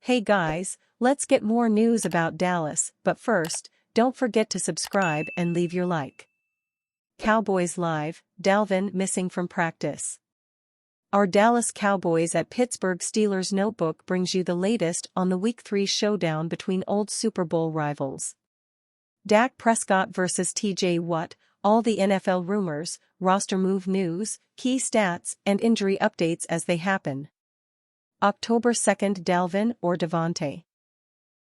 Hey guys, let's get more news about Dallas, but first, don't forget to subscribe and leave your like. Cowboys Live, Dalvin missing from practice. Our Dallas Cowboys at Pittsburgh Steelers Notebook brings you the latest on the Week 3 showdown between old Super Bowl rivals. Dak Prescott vs. TJ Watt, all the NFL rumors, roster move news, key stats, and injury updates as they happen. October 2nd, Dalvin or Davante.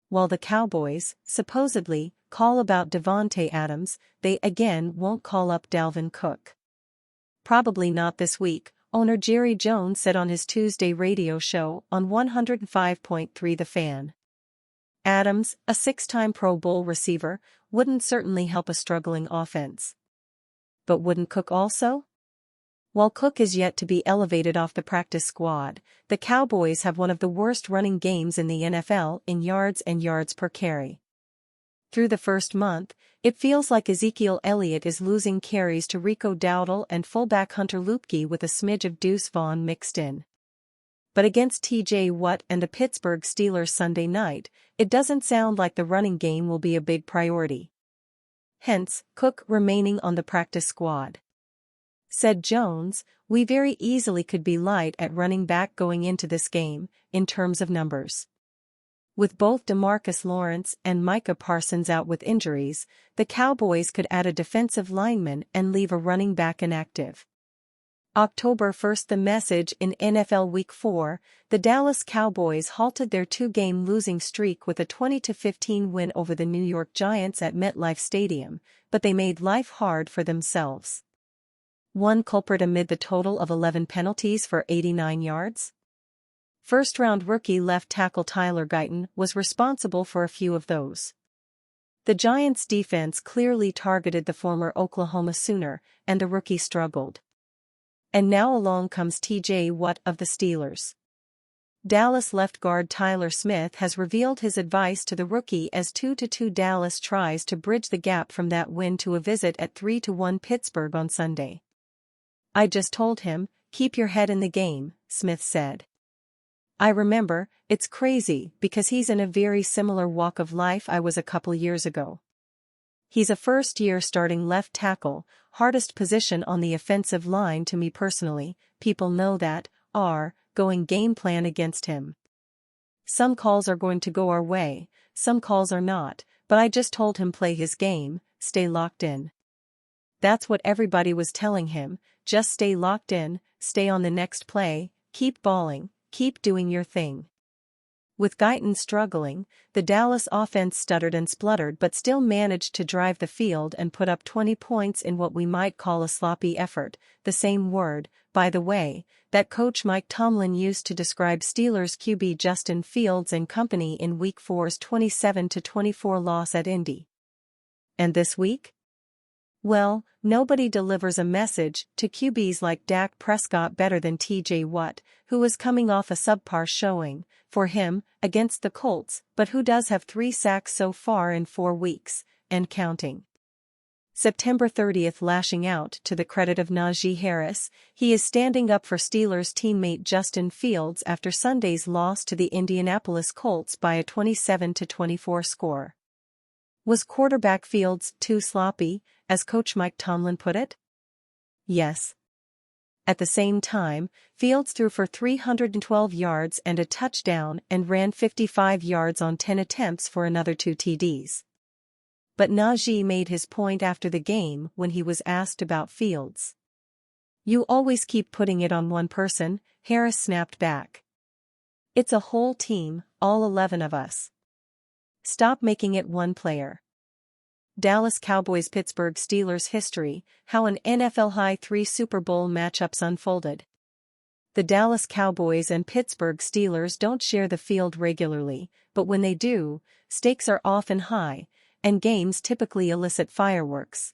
While the Cowboys, supposedly, call about Davante Adams, they again won't call up Dalvin Cook. Probably not this week, owner Jerry Jones said on his Tuesday radio show on 105.3 The Fan. Adams, a six-time Pro Bowl receiver, wouldn't certainly help a struggling offense. But wouldn't Cook also? While Cook is yet to be elevated off the practice squad, the Cowboys have one of the worst running games in the NFL in yards and yards per carry. Through the first month, it feels like Ezekiel Elliott is losing carries to Rico Dowdle and fullback Hunter Luepke with a smidge of Deuce Vaughn mixed in. But against TJ Watt and the Pittsburgh Steelers Sunday night, it doesn't sound like the running game will be a big priority. Hence, Cook remaining on the practice squad. Said Jones, "We very easily could be light at running back going into this game, in terms of numbers. With both DeMarcus Lawrence and Micah Parsons out with injuries, the Cowboys could add a defensive lineman and leave a running back inactive." October 1st, the message in NFL Week 4, the Dallas Cowboys halted their two-game losing streak with a 20-15 win over the New York Giants at MetLife Stadium, but they made life hard for themselves. One culprit amid the total of 11 penalties for 89 yards? First-round rookie left tackle Tyler Guyton was responsible for a few of those. The Giants' defense clearly targeted the former Oklahoma Sooner, and the rookie struggled. And now along comes TJ Watt of the Steelers. Dallas left guard Tyler Smith has revealed his advice to the rookie as 2-2 Dallas tries to bridge the gap from that win to a visit at 3-1 Pittsburgh on Sunday. "I just told him, keep your head in the game," Smith said. "I remember, it's crazy because he's in a very similar walk of life I was a couple years ago. He's a first-year starting left tackle, hardest position on the offensive line to me personally, people know that, going game plan against him. Some calls are going to go our way, some calls are not, but I just told him play his game, stay locked in. That's what everybody was telling him, just stay locked in, stay on the next play, keep balling, keep doing your thing." With Guyton struggling, the Dallas offense stuttered and spluttered but still managed to drive the field and put up 20 points in what we might call a sloppy effort, the same word, by the way, that coach Mike Tomlin used to describe Steelers QB Justin Fields and company in Week 4's 27-24 loss at Indy. And this week? Well, nobody delivers a message to QBs like Dak Prescott better than TJ Watt, who is coming off a subpar showing, for him, against the Colts, but who does have 3 sacks so far in 4 weeks, and counting. September 30th, lashing out to the credit of Najee Harris, he is standing up for Steelers teammate Justin Fields after Sunday's loss to the Indianapolis Colts by a 27-24 score. Was quarterback Fields too sloppy, as coach Mike Tomlin put it? Yes. At the same time, Fields threw for 312 yards and a touchdown and ran 55 yards on 10 attempts for another 2 TDs. But Najee made his point after the game when he was asked about Fields. "You always keep putting it on one person," Harris snapped back. "It's a whole team, all 11 of us. Stop making it one player." Dallas Cowboys Pittsburgh Steelers history, how an NFL High 3 Super Bowl matchups unfolded. The Dallas Cowboys and Pittsburgh Steelers don't share the field regularly, but when they do, stakes are often high, and games typically elicit fireworks.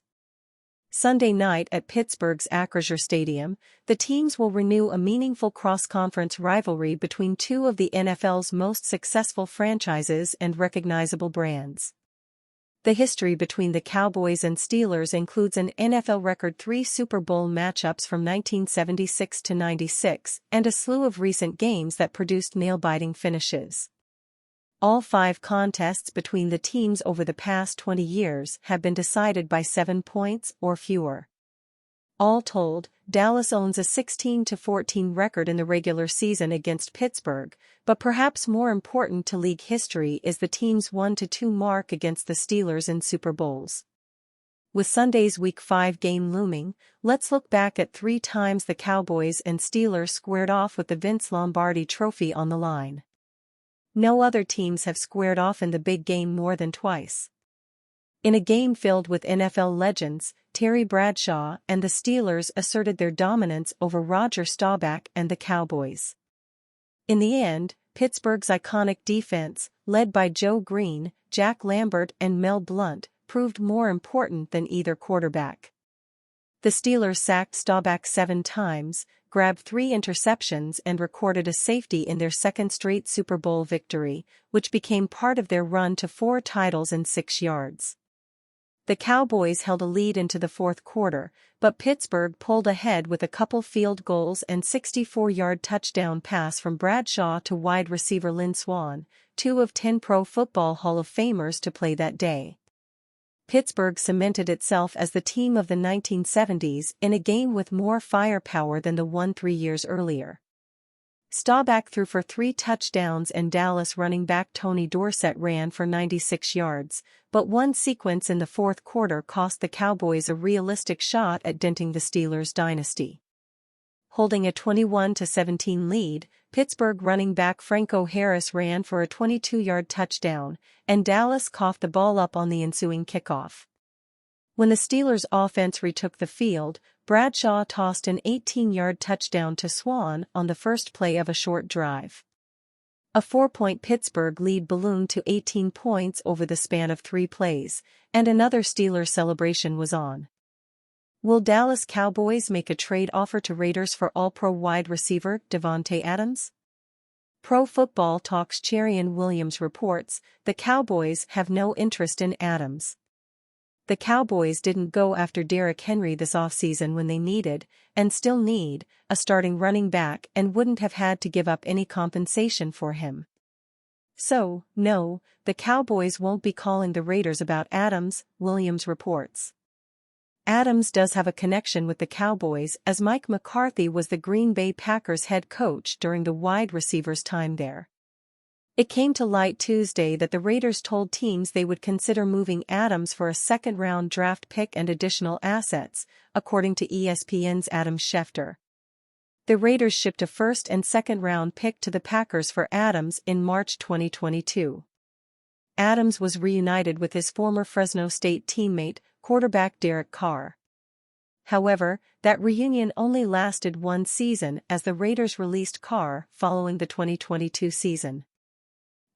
Sunday night at Pittsburgh's Acrisure Stadium, the teams will renew a meaningful cross-conference rivalry between two of the NFL's most successful franchises and recognizable brands. The history between the Cowboys and Steelers includes an NFL record 3 Super Bowl matchups from 1976 to 96 and a slew of recent games that produced nail-biting finishes. All 5 contests between the teams over the past 20 years have been decided by 7 points or fewer. All told, Dallas owns a 16-14 record in the regular season against Pittsburgh, but perhaps more important to league history is the team's 1-2 mark against the Steelers in Super Bowls. With Sunday's Week 5 game looming, let's look back at 3 times the Cowboys and Steelers squared off with the Vince Lombardi Trophy on the line. No other teams have squared off in the big game more than twice. In a game filled with NFL legends, Terry Bradshaw and the Steelers asserted their dominance over Roger Staubach and the Cowboys. In the end, Pittsburgh's iconic defense, led by Joe Green, Jack Lambert and Mel Blount, proved more important than either quarterback. The Steelers sacked Staubach 7 times, grabbed 3 interceptions and recorded a safety in their second straight Super Bowl victory, which became part of their run to 4 titles in 6 yards. The Cowboys held a lead into the fourth quarter, but Pittsburgh pulled ahead with a couple field goals and 64-yard touchdown pass from Bradshaw to wide receiver Lynn Swann, 2 of 10 Pro Football Hall of Famers to play that day. Pittsburgh cemented itself as the team of the 1970s in a game with more firepower than the one 3 years earlier. Staubach threw for 3 touchdowns and Dallas running back Tony Dorsett ran for 96 yards, but one sequence in the fourth quarter cost the Cowboys a realistic shot at denting the Steelers' dynasty. Holding a 21-17 lead, Pittsburgh running back Franco Harris ran for a 22-yard touchdown, and Dallas coughed the ball up on the ensuing kickoff. When the Steelers' offense retook the field, Bradshaw tossed an 18-yard touchdown to Swann on the first play of a short drive. A 4-point Pittsburgh lead ballooned to 18 points over the span of 3 plays, and another Steelers celebration was on. Will Dallas Cowboys make a trade offer to Raiders for All-Pro wide receiver Davante Adams? Pro Football Talk's Cherian Williams reports, the Cowboys have no interest in Adams. The Cowboys didn't go after Derrick Henry this offseason when they needed, and still need, a starting running back and wouldn't have had to give up any compensation for him. So, no, the Cowboys won't be calling the Raiders about Adams, Williams reports. Adams does have a connection with the Cowboys as Mike McCarthy was the Green Bay Packers head coach during the wide receivers' time there. It came to light Tuesday that the Raiders told teams they would consider moving Adams for a second-round draft pick and additional assets, according to ESPN's Adam Schefter. The Raiders shipped a first- and second-round pick to the Packers for Adams in March 2022. Adams was reunited with his former Fresno State teammate, quarterback Derek Carr. However, that reunion only lasted 1 season as the Raiders released Carr following the 2022 season.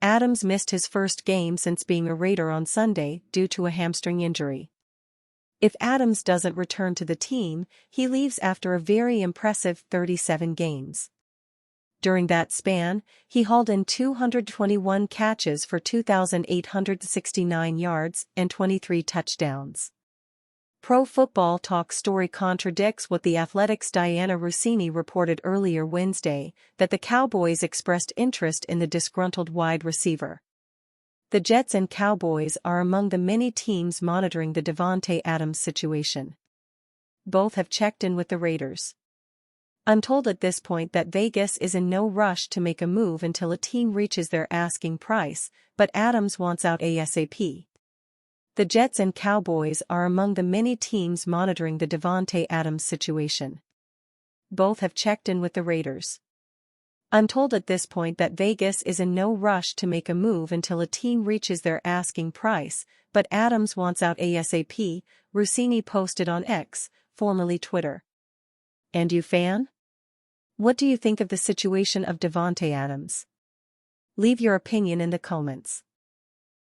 Adams missed his first game since being a Raider on Sunday due to a hamstring injury. If Adams doesn't return to the team, he leaves after a very impressive 37 games. During that span, he hauled in 221 catches for 2,869 yards and 23 touchdowns. Pro Football Talk story contradicts what The Athletic's Diana Rossini reported earlier Wednesday, that the Cowboys expressed interest in the disgruntled wide receiver. The Jets and Cowboys are among the many teams monitoring the Davante Adams situation. Both have checked in with the Raiders. I'm told at this point that Vegas is in no rush to make a move until a team reaches their asking price, but Adams wants out ASAP. The Jets and Cowboys are among the many teams monitoring the Davante Adams situation. Both have checked in with the Raiders. I'm told at this point that Vegas is in no rush to make a move until a team reaches their asking price, but Adams wants out ASAP, Rossini posted on X, formerly Twitter. And you fan? What do you think of the situation of Davante Adams? Leave your opinion in the comments.